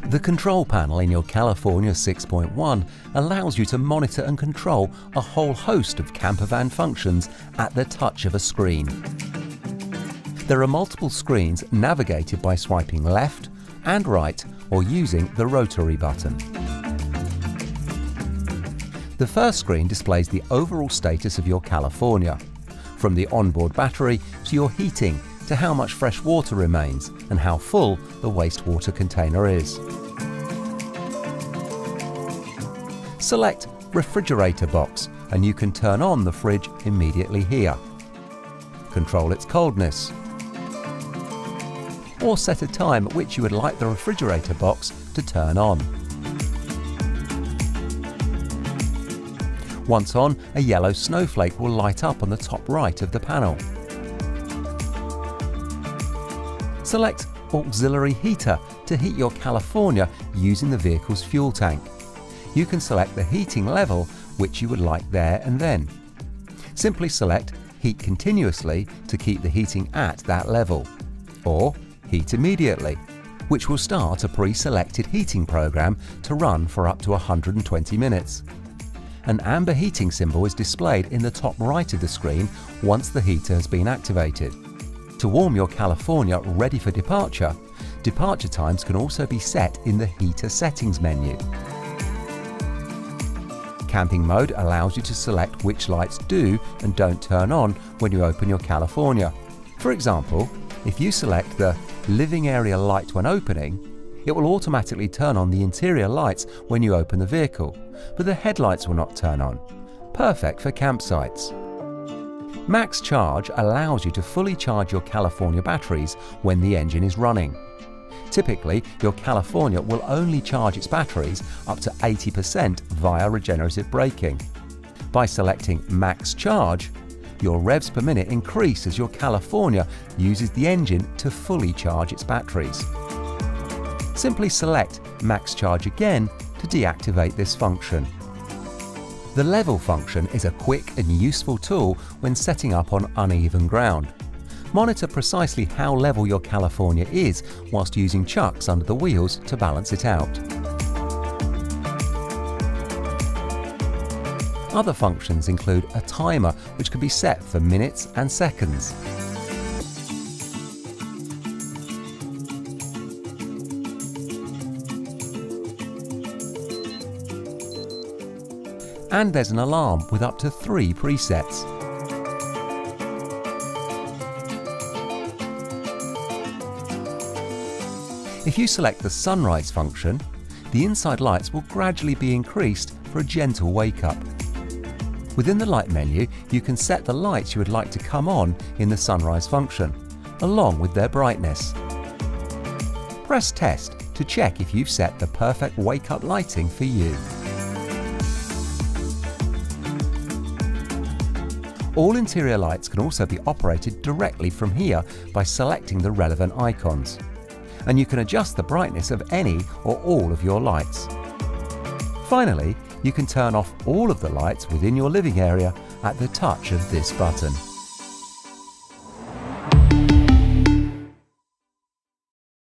The control panel in your California 6.1 allows you to monitor and control a whole host of campervan functions at the touch of a screen. There are multiple screens navigated by swiping left and right or using the rotary button. The first screen displays the overall status of your California, from the onboard battery to your heating to how much fresh water remains and how full the wastewater container is. Select Refrigerator Box and you can turn on the fridge immediately here. Control its coldness. Or set a time at which you would like the refrigerator box to turn on. Once on, a yellow snowflake will light up on the top right of the panel. Select Auxiliary Heater to heat your California using the vehicle's fuel tank. You can select the heating level which you would like there and then. Simply select Heat Continuously to keep the heating at that level, or Heat Immediately, which will start a pre-selected heating program to run for up to 120 minutes. An amber heating symbol is displayed in the top right of the screen once the heater has been activated. To warm your California ready for departure, departure times can also be set in the Heater Settings menu. Camping mode allows you to select which lights do and don't turn on when you open your California. For example, if you select the Living Area light when opening, it will automatically turn on the interior lights when you open the vehicle, but the headlights will not turn on. Perfect for campsites. Max Charge allows you to fully charge your California batteries when the engine is running. Typically, your California will only charge its batteries up to 80% via regenerative braking. By selecting Max Charge, your revs per minute increase as your California uses the engine to fully charge its batteries. Simply select Max Charge again to deactivate this function. The level function is a quick and useful tool when setting up on uneven ground. Monitor precisely how level your California is whilst using chucks under the wheels to balance it out. Other functions include a timer which can be set for minutes and seconds. And there's an alarm with up to 3 presets. If you select the sunrise function, the inside lights will gradually be increased for a gentle wake-up. Within the light menu, you can set the lights you would like to come on in the sunrise function, along with their brightness. Press Test to check if you've set the perfect wake-up lighting for you. All interior lights can also be operated directly from here by selecting the relevant icons. And you can adjust the brightness of any or all of your lights. Finally, you can turn off all of the lights within your living area at the touch of this button.